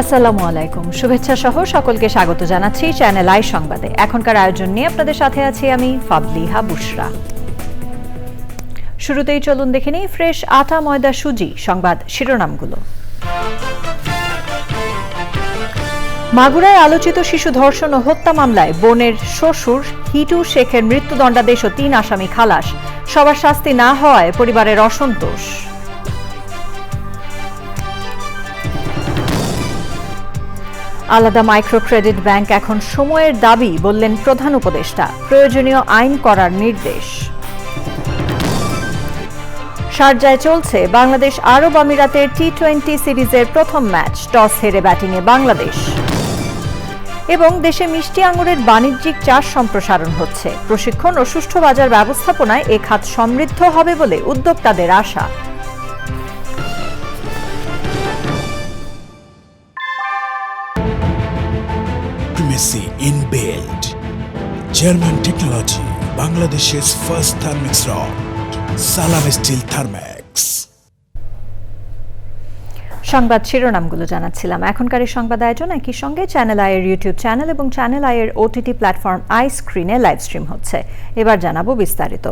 আসসালামু আলাইকুম, শুভেচ্ছা সহ সকলকে স্বাগত জানাচ্ছি চ্যানেল আই সংবাদে। এখনকার আয়োজন নিয়ে আপনাদের সাথে আছি আমি ফাবলিহা বুশরা। শুরুতেই চলুন দেখে নিই ফ্রেশ আটা ময়দা সুজি সংবাদ শিরোনামগুলো। মাগুরায় আলোচিত শিশু ধর্ষণ ও হত্যা মামলায় বোনের শ্বশুর হিটু শেখের মৃত্যুদণ্ডাদেশ ও ৩ আসামি খালাস। সবার শাস্তি না হওয়ায় পরিবারের অসন্তোষ। আলাদা মাইক্রো ক্রেডিট ব্যাংক এখন সময়ের দাবি বললেন প্রধান উপদেষ্টা, প্রয়োজনীয় আইন করার নির্দেশ। শারজায় চলছে বাংলাদেশ আরব আমিরাতের টি-20 সিরিজের প্রথম ম্যাচ, টস হেরে ব্যাটিংয়ে বাংলাদেশ। এবং দেশে মিষ্টি আঙুরের বাণিজ্যিক চাষ সম্প্রসারণ হচ্ছে, প্রশিক্ষণ ও সুষ্ঠু বাজার ব্যবস্থাপনায় এ খাত সমৃদ্ধ হবে বলে উদ্যোক্তাদের আশা। Primacy inbuilt. German technology, Bangladesh's first thermix rod, Salam Steel Thermax. সংবাদ শিরোনামগুলো জানাচ্ছিলাম। এখনকার এই সংবাদ আয়োজন একই সঙ্গে চ্যানেল আইয়ের ইউটিউব চ্যানেল এবং চ্যানেল আইয়ের ওটিটি প্ল্যাটফর্ম আই স্ক্রিনে লাইভ স্ট্রিম হচ্ছে। এবার জানাবো বিস্তারিত।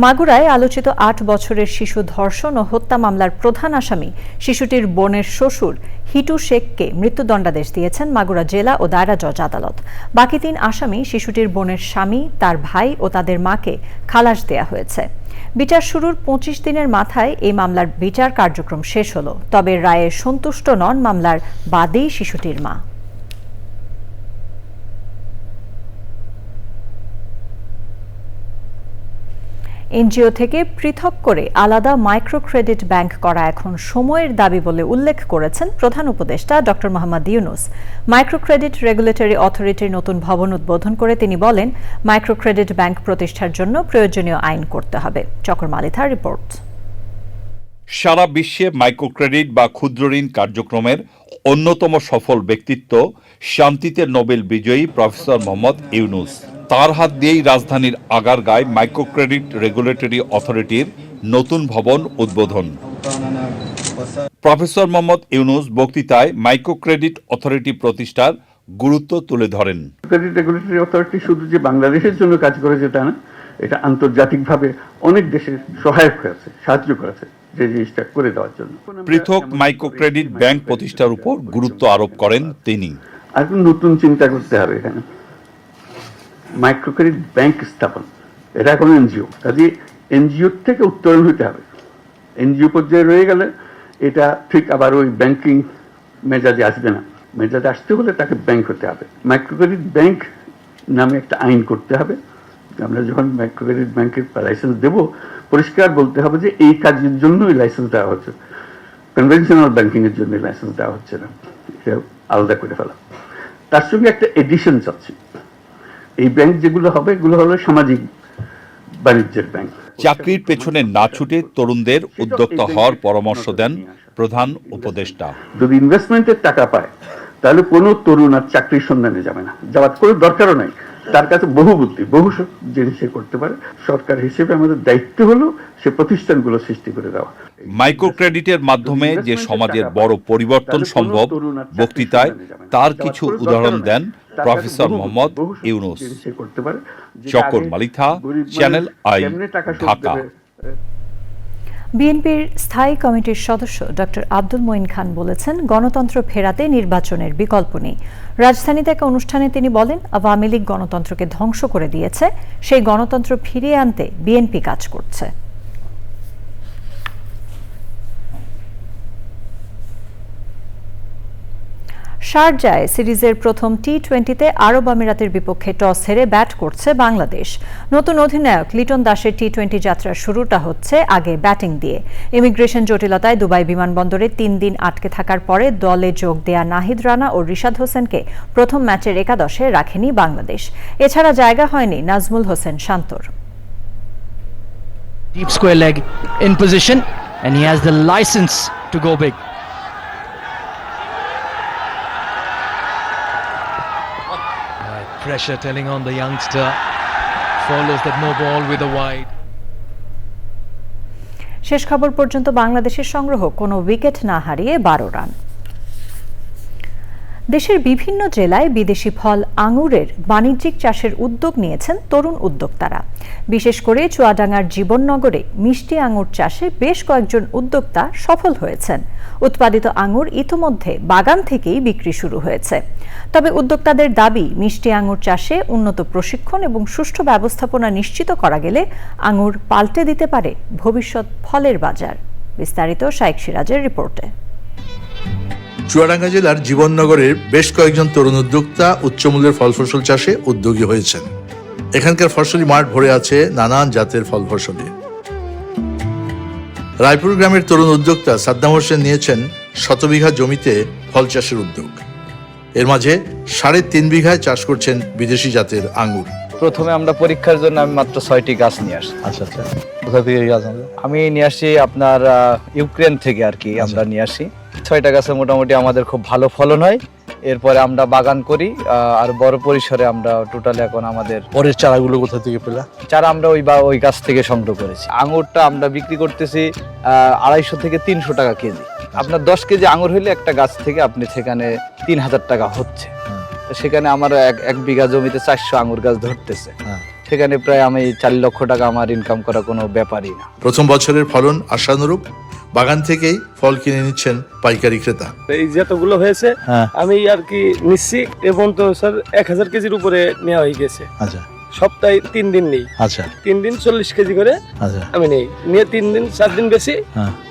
মাগুরায় আলোচিত ৮ বছরের শিশু ধর্ষণ ও হত্যা মামলার প্রধান আসামি শিশুটির বোনের শ্বশুর হিটু শেখকে মৃত্যুদণ্ডাদেশ দিয়েছেন মাগুরা জেলা ও দায়রা জজ আদালত। বাকি ৩ আসামি শিশুটির বোনের স্বামী, তার ভাই ও তাদের মাকে খালাস দেয়া হয়েছে। বিচার শুরুর ২৫ দিনের মাথায় এই মামলার বিচার কার্যক্রম শেষ হলো। তবে রায়ে সন্তুষ্ট নন মামলার বাদী শিশুটির মা। এনজিও থেকে পৃথক করে আলাদা মাইক্রো ক্রেডিট ব্যাংক করা এখন সময়ের দাবি বলে উল্লেখ করেছেন প্রধান উপদেষ্টা doctor Mohammad Yunus. Micro credit regulatory অথরিটির নতুন ভবন উদ্বোধন করে তিনি বলেন, মাইক্রো ক্রেডিট ব্যাংক প্রতিষ্ঠার জন্য প্রয়োজনীয় আইন করতে হবে। চকর মালিথার রিপোর্ট। সারা বিশ্বে মাইক্রো ক্রেডিট বা ক্ষুদ্র ঋণ কার্যক্রমের অন্যতম সফল ব্যক্তিত্ব শান্তিতে নোবেল বিজয়ী প্রফেসর মোহাম্মদ ইউনূস। তার হাত দিয়েই রাজধানীর আগারগাঁয় মাইক্রো ক্রেডিট রেগুলেটরি অথরিটির নতুন ভবন উদ্বোধন। প্রফেসর মোহাম্মদ ইউনূস বক্তৃতায় মাইক্রো ক্রেডিট অথরিটি প্রতিষ্ঠার গুরুত্ব তুলে ধরেন। ক্রেডিট রেগুলেটরি অথরিটি শুধু যে বাংলাদেশের জন্য কাজ করেছে তা না, এটা আন্তর্জাতিকভাবে অনেক দেশের সহায়ক হয়েছে, সাহায্য করেছে যে জিনিসটা করে দেওয়ার জন্য। পৃথক মাইক্রো ক্রেডিট ব্যাংক প্রতিষ্ঠার উপর গুরুত্ব আরোপ করেন তিনি। আর নতুন চিন্তা করতে হবে এখানে, মাইক্রো ক্রেডিট ব্যাংক স্থাপন, এটা এখন এনজিও, কাজে এনজিও থেকে উত্তরণ হতে হবে। এনজিও পর্যায়ে রয়ে গেলে এটা ঠিক আবার ওই ব্যাংকিং মেজাজে আসবে না। মেজাজে আসতে হলে তাকে ব্যাংক হতে হবে। মাইক্রো ক্রেডিট ব্যাংক নামে একটা আইন করতে হবে। আমরা যখন মাইক্রো ক্রেডিট ব্যাংকের লাইসেন্স দেব, পরিষ্কার বলতে হবে যে এই কাজের জন্যই লাইসেন্স দেওয়া হচ্ছে, কনভেনশনাল ব্যাংকিং এর জন্য লাইসেন্স দেওয়া হচ্ছে না, এটা আলাদা করে ফেলা। তার সঙ্গে একটা এডিশন চাচ্ছি, এই ব্যাংক যেগুলো হবে এগুলো হলো সামাজিক বাণিজ্যের ব্যাংক। চাকরির পেছনে না ছুটে তরুণদের উদ্যোক্তা হওয়ার পরামর্শ দেন প্রধান উপদেষ্টা। যদি ইনভেস্টমেন্টের টাকা পায় তাহলে কোনো তরুণ আর চাকরির সন্ধানে যাবে না, যাওয়ার কোনো দরকারও নাই। তার কাছে বহু বুদ্ধি, বহু জিনিস সে করতে পারে। সরকার হিসেবে আমাদের দায়িত্ব হলো সে প্রতিষ্ঠানগুলো সৃষ্টি করে দেওয়া। মাইক্রো ক্রেডিটের মাধ্যমে যে সমাজের বড় পরিবর্তন সম্ভব, বক্তৃতায় তার কিছু উদাহরণ দেন professor Mohammad Yunus. Chakor Malitha, channel I, Dhaka. বিএনপির স্থায়ী কমিটির সদস্য ডক্টর আব্দুল মঈন খান বলেছেন, গণতন্ত্র ফেরাতে নির্বাচনের বিকল্প নেই। রাজধানীতে এক অনুষ্ঠানে তিনি বলেন, আওয়ামী লীগ গণতন্ত্রকে ধ্বংস করে দিয়েছে, সেই গণতন্ত্র ফিরিয়ে আনতে বিএনপি কাজ করছে। শারজায় সিরিজের প্রথম টি-20তে আরব আমিরাতের বিপক্ষে টস হেরে ব্যাট করছে বাংলাদেশ। নতুন অধিনায়ক লিটন দাসের টি-20 যাত্রার শুরুটা হচ্ছে আগে ব্যাটিং দিয়ে। ইমিগ্রেশন জটিলতায় দুবাই বিমানবন্দরে 3 দিন আটকে থাকার পরে দলে যোগ দেয়া নাহিদ রানা ও রিশাদ হোসেনকে প্রথম ম্যাচের একাদশে রাখেনি বাংলাদেশ। এছাড়া জায়গা হয়নি নাজমুল হোসেন শান্তর। Deep square leg in position and he has the license to go big. Pressure telling on the youngster, follows that no ball with a wide. শেষ খবর পর্যন্ত বাংলাদেশের সংগ্রহ কোনো উইকেট না হারিয়ে 12 রান। দেশের বিভিন্ন জেলায় বিদেশি ফল আঙুরের বাণিজ্যিক চাষের উদ্যোগ নিয়েছেন তরুণ উদ্যোক্তারা। বিশেষ করে চুয়াডাঙ্গার জীবননগরে মিষ্টি আঙুর চাষে বেশ কয়েকজন উদ্যোক্তা সফল হয়েছেন। উৎপাদিত আঙুর ইতোমধ্যে বাগান থেকেই বিক্রি শুরু হয়েছে। তবে উদ্যোক্তাদের দাবি, মিষ্টি আঙুর চাষে উন্নত প্রশিক্ষণ এবং সুষ্ঠু ব্যবস্থাপনা নিশ্চিত করা গেলে আঙুর পাল্টে দিতে পারে ভবিষ্যৎ ফলের বাজার। বিস্তারিত শাইখ সিরাজের রিপোর্টে। চুয়াডাঙ্গা জেলার জীবননগরের বেশ কয়েকজন তরুণ উদ্যোক্তা উচ্চমূল্যের ফল ফসল চাষে উদ্যোগী হয়েছেন। এখানকার ফসলি মাঠ ভরে আছে নানান জাতের ফল ফসলে। রায়পুর গ্রামের তরুণ উদ্যোক্তা সাদ্দাম হোসেন নিয়েছেন 100 বিঘা জমিতে ফল চাষের উদ্যোগ। এর মাঝে 3.5 বিঘায় চাষ করছেন বিদেশি জাতের আঙ্গুর। প্রথমে আমরা পরীক্ষার জন্য আমি মাত্র 6টি গাছ নিয়ে আসি। আচ্ছা আচ্ছা, কোথা থেকে গাছ আনলেন? আমি নিয়ে আসি আপনার ইউক্রেন থেকে আর কি। আমরা নিয়ে আসি 6টা গাছে মোটামুটি আমাদের খুব ভালো ফলন হয়। এরপরে আমরা বাগান করি আর বড় পরিসরে আমরা টোটাল এখন আমাদের পরের চারাগুলো কোথা থেকে পেলা? চারা আমরা ওই গাছ থেকে সংগ্রহ করেছি। আঙুরটা আমরা বিক্রি করতেছি 250 থেকে 300 টাকা কেজি। আপনার 10 কেজি আঙুর হইলে একটা গাছ থেকে আপনি সেখানে 3000 টাকা হচ্ছে। সেখানে আমার 1 বিঘা জমিতে 400 আঙুর গাছ ধরতেছে। সেখানে প্রায় আমি 4 লক্ষ টাকা আমার ইনকাম করা কোনো ব্যাপারই না। প্রথম বছরের ফলন আশানুরূপ। বাগান থেকেই ফল কিনে নিচ্ছেন পাইকারি ক্রেতা। এই যতগুলো হয়েছে আমি আর কি নিচ্ছি এবং তো স্যার 1000 কেজির উপরে নেওয়া হয়ে গেছে। আচ্ছা, সপ্তাহে 3 দিন নেই। আচ্ছা, 3 দিন 40 কেজি করে আমি নেই, নিয়ে 3 দিন 4 দিন বেশি,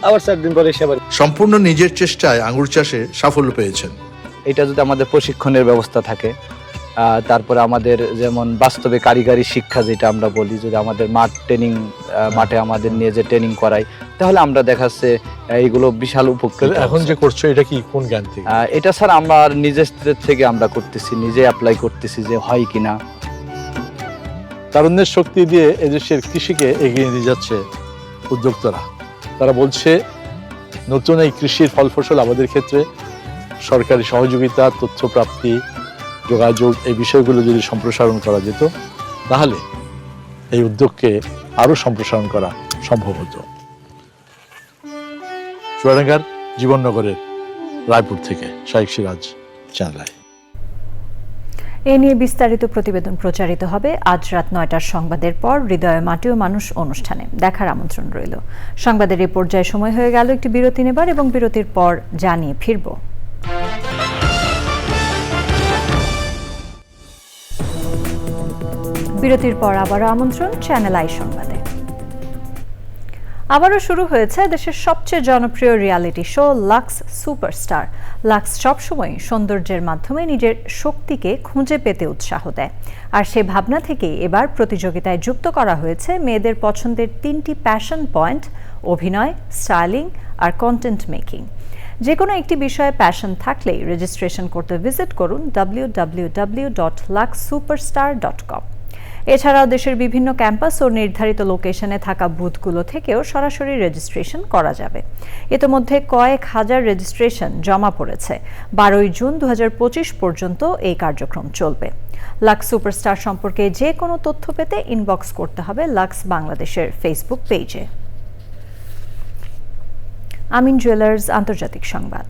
আবার 4 দিন পরে সেবার। সম্পূর্ণ নিজের চেষ্টায় আঙ্গুর চাষে সাফল্য পেয়েছেন। এটা যদি আমাদের প্রশিক্ষণের ব্যবস্থা থাকে, তারপরে আমাদের যেমন বাস্তবে কারিগরি শিক্ষা যেটা আমরা বলি, যদি আমাদের মাঠে আমাদের নিয়ে যে ট্রেনিং করাই, তাহলে আমরা দেখাচ্ছে এইগুলো বিশাল উপকৃত। এখন যে করছো এটা কি কোন জ্ঞান থেকে? এটা স্যার আমার নিজের থেকে আমরা করতেছি, নিজে অ্যাপ্লাই করতেছি যে হয় কিনা। তারুণ্যের শক্তি দিয়ে এদেশের কৃষিকে এগিয়ে নিয়ে যাচ্ছে উদ্যোক্তারা। তারা বলছে নতুন এই কৃষির ফল ফসল আমাদের ক্ষেত্রে সরকারি সহযোগিতা, তথ্য প্রাপ্তি, যোগাযোগ, এই বিষয়গুলো যদি সম্প্রসারণ করা যেত তাহলে এই উদ্যোগকে আরো সম্প্রসারণ করা সম্ভব হতো। চুয়াডাঙ্গার জীবননগরের রায়পুর থেকে শাইখ সিরাজ, চ্যানেল। এ নিয়ে বিস্তারিত প্রতিবেদন প্রচারিত হবে আজ রাত 9টার সংবাদের পর হৃদয়ে মাটি ও মানুষ অনুষ্ঠানে। দেখার আমন্ত্রণ রইল। সংবাদের এই পর্যায়ে সময় হয়ে গেল একটি বিরতি নেবার, এবং বিরতির পর জানিয়ে ফিরব। বিরতির পর আবারও আমন্ত্রণ চ্যানেল আই সংবাদে। আবারও শুরু হয়েছে দেশের সবচেয়ে জনপ্রিয় reality show Lux superstar. Lux সবসময় সৌন্দর্যের মাধ্যমে নিজের শক্তিকে খুঁজে পেতে উৎসাহ দেয়, আর সে ভাবনা থেকেই এবার প্রতিযোগিতায় যুক্ত করা হয়েছে মেয়েদের পছন্দের 3টি প্যাশন পয়েন্ট: অভিনয়, স্টাইলিং আর কন্টেন্ট মেকিং। যে কোনো একটি বিষয়ে প্যাশন থাকলেই রেজিস্ট্রেশন করতে ভিজিট করুন www.luxsuperstar.com। এছাড়াও দেশের বিভিন্ন ক্যাম্পাস ও নির্ধারিত লোকেশনে থাকা বুথগুলো থেকেও সরাসরি রেজিস্ট্রেশন করা যাবে। ইতোমধ্যে কয়েক হাজার রেজিস্ট্রেশন জমা পড়েছে। 12 জুন 2025 পর্যন্ত এই কার্যক্রম চলবে। লাক্স সুপারস্টার সম্পর্কে যে কোনো তথ্য পেতে ইনবক্স করতে হবে লাক্স বাংলাদেশের ফেসবুক পেজে। আমিন জুয়েলার্স আন্তর্জাতিক সংবাদ।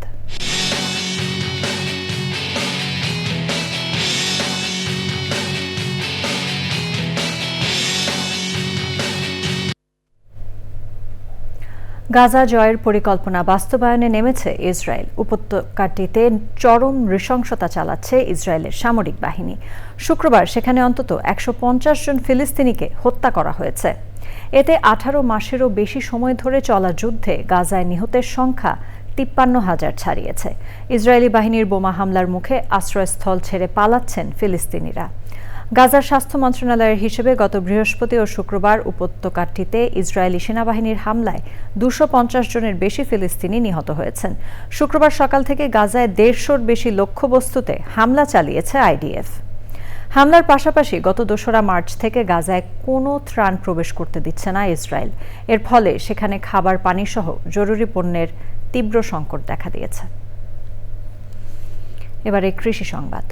গাজা জয়ের পরিকল্পনা বাস্তবায়নে নেমেছে ইসরায়েল। উপত্যকাটিতে চরম নৃশংসতা চালাচ্ছে ইসরায়েলের সামরিক বাহিনী। শুক্রবার সেখানে অন্তত 150 জন ফিলিস্তিনিকে হত্যা করা হয়েছে। এতে 18 মাসেরও বেশি সময় ধরে চলা যুদ্ধে গাজায় নিহতের সংখ্যা 53,000 ছাড়িয়েছে। ইসরায়েলি বাহিনীর বোমা হামলার মুখে আশ্রয়স্থল ছেড়ে পালাচ্ছেন ফিলিস্তিনিরা। গাজার স্বাস্থ্য মন্ত্রণালয়ের হিসেবে গত বৃহস্পতি ও শুক্রবার উপত্যকাটিতে ইসরায়েলি সেনাবাহিনীর হামলায় 250 জনের বেশি ফিলিস্তিনি নিহত হয়েছেন। শুক্রবার সকাল থেকে গাজায় 150-র বেশি লক্ষ্যবস্তুতে হামলা চালিয়েছে আইডিএফ। হামলার পাশাপাশি গত 2রা মার্চ থেকে গাজায় কোনো ত্রাণ প্রবেশ করতে দিচ্ছে না ইসরায়েল। এর ফলে সেখানে খাবার পানি সহ জরুরি পণ্যের তীব্র সংকট দেখা দিয়েছে। এবারে কৃষি সংবাদ।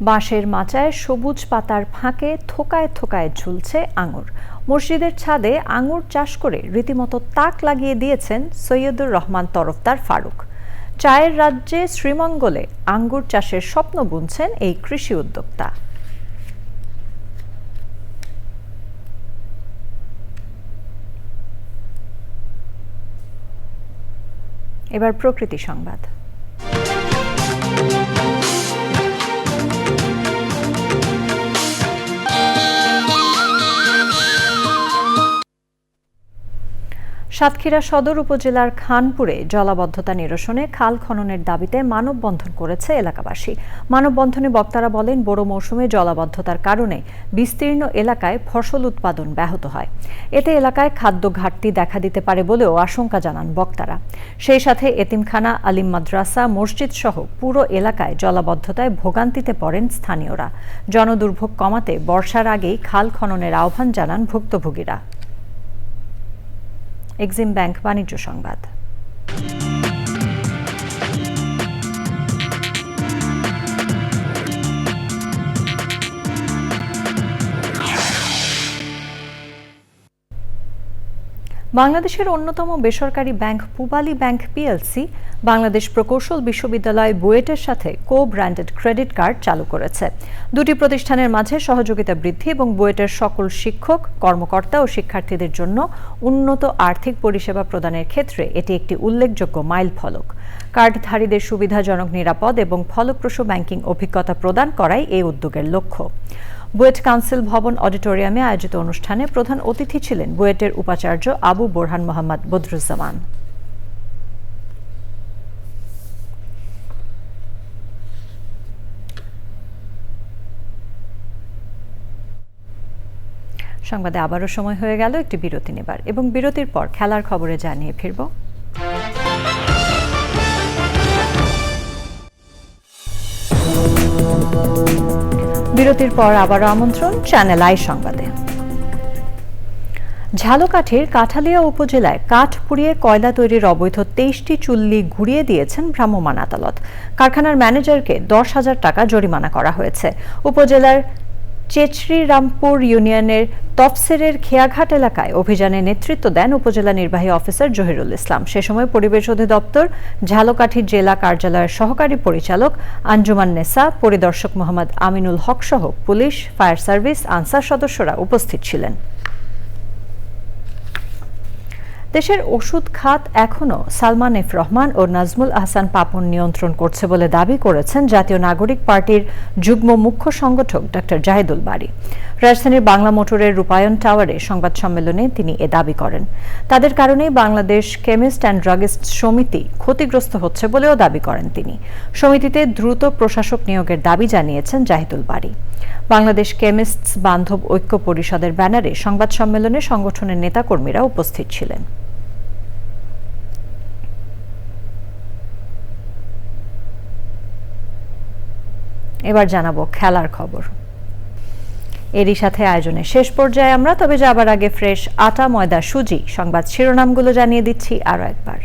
বাঁশের মাচায় সবুজ পাতার ফাঁকে থোকায় থোকায় ঝুলছে আঙুর। মসজিদের ছাদে আঙুর চাষ করে রীতিমতো তাক লাগিয়ে দিয়েছেন সৈয়দুর রহমান তরফদার ফারুক। চায়ের রাজ্যে শ্রীমঙ্গলে আঙ্গুর চাষের স্বপ্ন বুনছেন এই কৃষি উদ্যোক্তা। এবার প্রকৃতি সংবাদ। সাতক্ষীরা সদর উপজেলার খানপুরে জলাবদ্ধতা নিরসনে খাল খননের দাবিতে মানববন্ধন করেছে এলাকাবাসী। মানববন্ধনে বক্তারা বলেন, বড় মৌসুমে জলাবদ্ধতার কারণে বিস্তীর্ণ এলাকায় ফসল উৎপাদন ব্যাহত হয়। এতে এলাকায় খাদ্য ঘাটতি দেখা দিতে পারে বলেও আশঙ্কা জানান বক্তারা। সেই সাথে এতিমখানা, আলিম মাদ্রাসা, মসজিদ সহ পুরো এলাকায় জলাবদ্ধতায় ভোগান্তিতে পড়েন স্থানীয়রা। জনদুর্ভোগ কমাতে বর্ষার আগেই খাল খননের আহ্বান জানান ভুক্তভোগীরা। এক্সিম ব্যাংক বাণিজ্য সংবাদ। বাংলাদেশের অন্যতম বেসরকারি bank Pubali bank PLC Bangladesh প্রকৌশল বিশ্ববিদ্যালয় বুয়েটের সাথে কো-ব্র্যান্ডেড ক্রেডিট কার্ড চালু করেছে। দুটি প্রতিষ্ঠানের মাঝে সহযোগিতা বৃদ্ধি এবং বুয়েটের সকল শিক্ষক, কর্মকর্তা ও শিক্ষার্থীদের জন্য উন্নত আর্থিক পরিষেবা প্রদানের ক্ষেত্রে এটি একটি উল্লেখযোগ্য মাইলফলক। কার্ডধারীদের সুবিধাজনক, নিরাপদ এবং ফলপ্রসূ ব্যাংকিং অভিজ্ঞতা প্রদান করাই এই উদ্যোগের লক্ষ্য। বুয়েট কাউন্সিল ভবন অডিটোরিয়ামে আয়োজিত অনুষ্ঠানে প্রধান অতিথি ছিলেন বুয়েটের উপাচার্য আবু বোরহান মোহাম্মদ বদরুজ্জামান। সংবাদে আবারও সময় হয়ে গেল একটি বিরতি নেবার, এবং বিরতির পর খেলার খবরে জানিয়ে ফিরব। বিরতির পর আবারও আমন্ত্রণ চ্যানেল আই সংবাদে। ঝালকাঠির কাঠালিয়া উপজেলায় কাঠ পুড়িয়ে কয়লা তৈরির অবৈধ 23টি চুল্লি ঘুরিয়ে দিয়েছেন ভ্রাম্যমাণ আদালত। কারখানার ম্যানেজারকে 10,000 টাকা জরিমানা করা হয়েছে। উপজেলার চেচরিরামপুর ইউনিয়নের তফসেরের খেয়াঘাট এলাকায় অভিযানে নেতৃত্ব দেন উপজেলা নির্বাহী অফিসার জহিরুল ইসলাম। সে সময় পরিবেশ অধিদপ্তর, ঝালকাঠি জেলা কার্যালয়ের সহকারী পরিচালক আঞ্জুমান নেসা, পরিদর্শক মোহাম্মদ আমিনুল হক সহ পুলিশ, ফায়ার সার্ভিস, আনসার সদস্যরা উপস্থিত ছিলেন। দেশের ওষুধ খাত এখনও সালমান এফ রহমান ও নাজমুল আহসান পাপন নিয়ন্ত্রণ করছে বলে দাবি করেছেন জাতীয় নাগরিক পার্টির যুগ্ম মুখ্য সংগঠক ডক্টর জাহিদুল বারী। রাজধানীর বাংলা মোটরের রূপায়ণ টাওয়ারে সংবাদ সম্মেলনে তিনি এ দাবি করেন। তাদের কারণেই বাংলাদেশ কেমিস্ট অ্যান্ড ড্রাগিস্ট সমিতি ক্ষতিগ্রস্ত হচ্ছে বলেও দাবি করেন তিনি। সমিতিতে দ্রুত প্রশাসক নিয়োগের দাবি জানিয়েছেন জাহিদুল বারী। বাংলাদেশ কেমিস্টস বান্ধব ঐক্য পরিষদের ব্যানারে সংবাদ সম্মেলনে সংগঠনের নেতাকর্মীরা উপস্থিত ছিলেন। এবার জানাবো খেলার খবর। এরই সাথে আয়োজনের শেষ পর্যায়ে আমরা, তবে যাবার আগে ফ্রেশ আটা, ময়দা, সুজি সংবাদ শিরোনামগুলো জানিয়ে দিচ্ছি আরো একবার।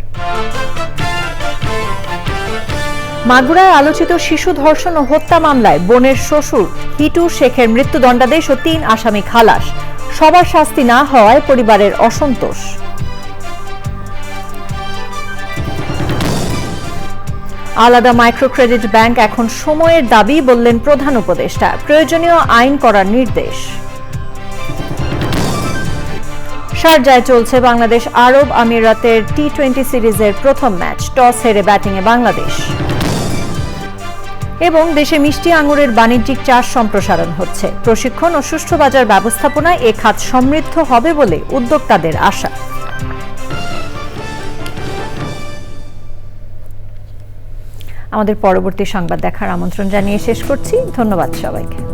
মাগুরায় আলোচিত শিশু ধর্ষণ ও হত্যা মামলায় বোনের শ্বশুর হিটু শেখের মৃত্যুদণ্ডাদেশ ও 3 আসামি খালাস। সবার শাস্তি না হওয়ায় পরিবারের অসন্তোষ। আলাদা মাইক্রো ক্রেডিট ব্যাংক এখন সময়ের দাবি বললেন প্রধান উপদেষ্টা। প্রয়োজনীয় আইন করার নির্দেশ। শারজায় চলছে বাংলাদেশ আরব আমিরাতের টি-20 সিরিজের প্রথম ম্যাচ। টস হেরে ব্যাটিংয়ে বাংলাদেশ। এবং দেশে মিষ্টি আঙুরের বাণিজ্যিক চাষ সম্প্রসারণ হচ্ছে। প্রশিক্ষণ ও সুষ্ঠু বাজার ব্যবস্থাপনায় এ খাত সমৃদ্ধ হবে বলে উদ্যোক্তাদের আশা। আমাদের পরবর্তী সংবাদ দেখার আমন্ত্রণ জানিয়ে শেষ করছি। ধন্যবাদ সবাইকে।